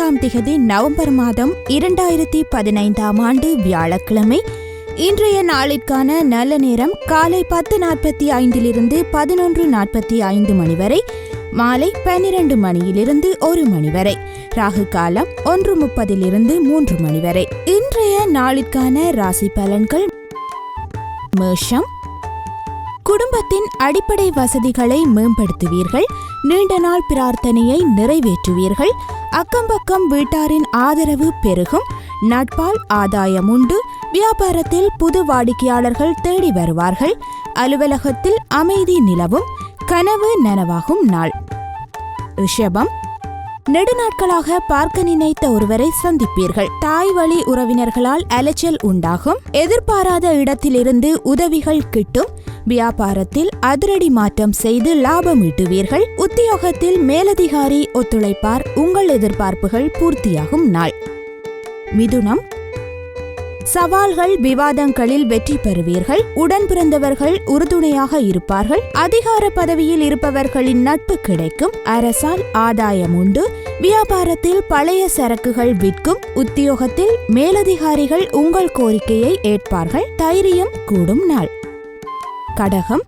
12ஆம் திகதி நவம்பர் மாதம் 2015ஆம் ஆண்டு வியாழக்கிழமை. இன்றைய நாளிற்கான நல்ல நேரம் காலை 10:45 11:45 மணி வரை, மாலை 12 மணியிலிருந்து 1 மணி வரை, ராகு காலம் 1:30 3 மணி வரை. இன்றைய நாளிற்கான ராசி பலன்கள். மேஷம். குடும்பத்தின் அடிப்படை வசதிகளை மேம்படுத்துவீர்கள். நீண்ட நாள் பிரார்த்தனையை நிறைவேற்றுவீர்கள். அக்கம்பக்கம் வீட்டாரின் ஆதரவு பெருகும். நட்பால் ஆதாயம் உண்டு. வியாபாரத்தில் புது வாடிக்கையாளர்கள் தேடி வருவார்கள். அலுவலகத்தில் அமைதி நிலவும். கனவு நனவாகும் நாள். ரிஷபம். நெடுநாட்களாக பார்க்க நினைத்த ஒருவரை சந்திப்பீர்கள். தாய் வழி உறவினர்களால் அலைச்சல் உண்டாகும். எதிர்பாராத இடத்திலிருந்து உதவிகள் கிட்டும். வியாபாரத்தில் அதிரடி மாற்றம் செய்து லாபம் ஈட்டுவீர்கள். உத்தியோகத்தில் மேலதிகாரி ஒத்துழைப்பார். உங்கள் எதிர்பார்ப்புகள் பூர்த்தியாகும் நாள். மிதுனம். சவால்கள் விவாதங்களில் வெற்றி பெறுவீர்கள். உடன் பிறந்தவர்கள் உறுதுணையாக இருப்பார்கள். அதிகார பதவியில் இருப்பவர்களின் நட்பு கிடைக்கும். அரசால் ஆதாயம் உண்டு. வியாபாரத்தில் பழைய சரக்குகள் விற்கும். உத்தியோகத்தில் மேலதிகாரிகள் உங்கள் கோரிக்கையை ஏற்பார்கள். தைரியம் கூடும் நாள். கடகம்.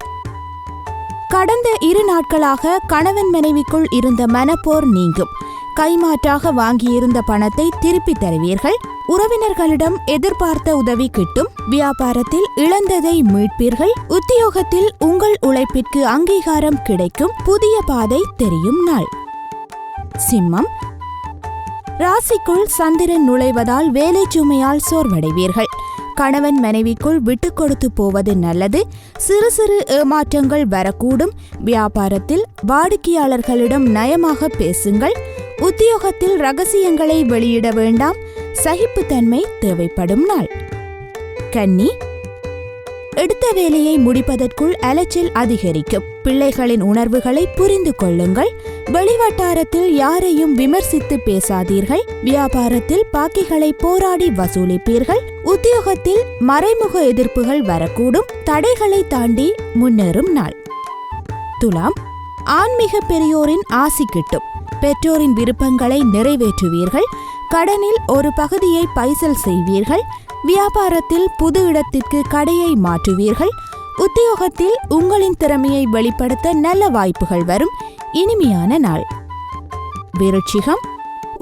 கடந்த 2 நாட்களாக கணவன் மனைவிக்குள் இருந்த மனப்போர் நீங்கும். கைமாற்றாக வாங்கியிருந்த பணத்தை திருப்பி தருவீர்கள். உறவினர்களிடம் எதிர்பார்த்த உதவி கிட்டும். வியாபாரத்தில் இழந்ததை மீட்பீர்கள். உத்தியோகத்தில் உங்கள் உழைப்பிற்கு அங்கீகாரம் கிடைக்கும். புதிய பாதை தெரியும் நாள். சிம்மம். ராசிக்குள் சந்திரன் நுழைவதால் வேலை சுமையால் சோர்வடைவீர்கள். கணவன் மனைவிக்குள் விட்டு கொடுத்து போவது நல்லது. சிறு சிறு ஏமாற்றங்கள் வரக்கூடும். வியாபாரத்தில் வாடிக்கையாளர்களிடம் நயமாக பேசுங்கள். உத்தியோகத்தில் ரகசியங்களை வெளியிட வேண்டாம். சகிப்புத்தன்மை தேவைப்படும் நாள். கன்னி. எடுத்த வேலையை முடிப்பதற்குள் அலைச்சல் அதிகரிக்கும். பிள்ளைகளின் உணர்வுகளை புரிந்து கொள்ளுங்கள். வெளிவட்டாரத்தில் யாரையும் விமர்சித்து பேசாதீர்கள். வியாபாரத்தில் பாக்கிகளை போராடி வசூலிப்பீர்கள். உத்தியோகத்தில் மறைமுக எதிர்ப்புகள் வரக்கூடும். தடைகளை தாண்டி முன்னேறும் நாள். துலாம். ஆன்மீக பெரியோரின் ஆசி கிட்டும். பெற்றோரின் விருப்பங்களை நிறைவேற்றுவீர்கள். கடனில் ஒரு பகுதியை பைசல் செய்வீர்கள். வியாபாரத்தில் புது இடத்திற்கு கடையை மாற்றுவீர்கள். உத்தியோகத்தில் உங்களின் திறமையை வெளிப்படுத்த நல்ல வாய்ப்புகள் வரும். இனிமையான நாள். விருச்சிகம்.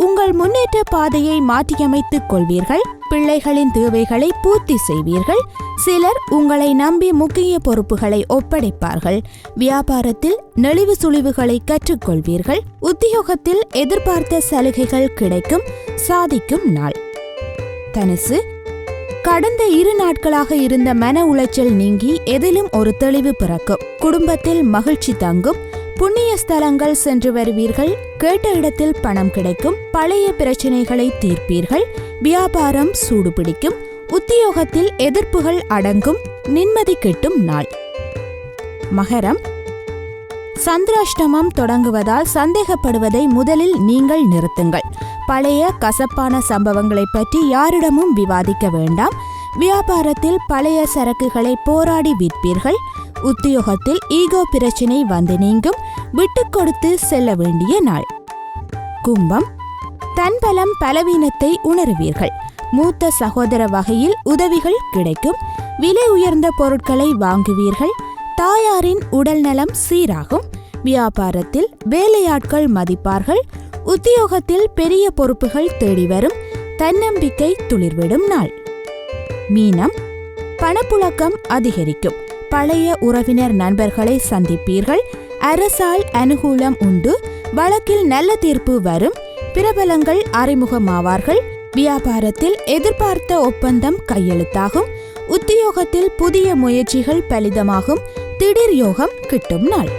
உங்கள் முன்னேற்ற பாதையை மாற்றியமைத்துக் கொள்வீர்கள். பிள்ளைகளின் தேவைகளை பூர்த்தி செய்வீர்கள். சிலர் உங்களை நம்பி முக்கிய பொறுப்புகளை ஒப்படைப்பார்கள். வியாபாரத்தில் நெளிவு சுழிவுகளை கற்றுக்கொள்வீர்கள். உத்தியோகத்தில் எதிர்பார்த்த சலுகைகள் கிடைக்கும். சாதிக்கும் நாள். தனுசு. கடந்த 2 நாட்களாக இருந்த மன உளைச்சல் நீங்கி எதிலும் ஒரு தெளிவு பிறக்கும். குடும்பத்தில் மகிழ்ச்சி தங்கும். புண்ணிய ஸ்தலங்கள் சென்று வருவீர்கள். கேட்ட இடத்தில் பணம் கிடைக்கும். பழைய பிரச்சனைகளை தீர்ப்பீர்கள். வியாபாரம் சூடுபிடிக்கும். உத்தியோகத்தில் எதிர்ப்புகள் அடங்கும். நிம்மதி கிட்டும் நாள். மகரம். சந்திராஷ்டமம் தொடங்குவதால் சந்தேகப்படுவதை முதலில் நீங்கள் நிறுத்துங்கள். பழைய கசப்பான சம்பவங்களை பற்றி யாரிடமும் விவாதிக்க வேண்டாம். வியாபாரத்தில் பழைய சரக்குகளை போராடி விற்பீர்கள். உத்தியோகத்தில் ஈகோ பிரச்சினை வந்து நீங்கும். விட்டு கொடுத்து செல்ல வேண்டிய நாள். கும்பம். தன்பலம் பலவீனத்தை உணருவீர்கள். மூத்த சகோதர வகையில் உதவிகள் கிடைக்கும். விலை உயர்ந்த பொருட்களை வாங்குவீர்கள். தாயாரின் உடல் நலம் சீராகும். வியாபாரத்தில் வேலையாட்கள் மதிப்பார்கள். உத்தியோகத்தில் பெரிய பொறுப்புகள் தேடி வரும். தன்னம்பிக்கை துளிர்விடும் நாள். மீனம். பணப்புழக்கம் அதிகரிக்கும். பழைய உறவினர் நண்பர்களை சந்திப்பீர்கள். அரசால் அனுகூலம் உண்டு. வழக்கில் நல்ல தீர்ப்பு வரும். பிரபலங்கள் அறிமுகமாவார்கள். வியாபாரத்தில் எதிர்பார்த்த ஒப்பந்தம் கையெழுத்தாகும். உத்தியோகத்தில் புதிய முயற்சிகள் பலிதமாகும். திடீர் யோகம் கிட்டும் நாள்.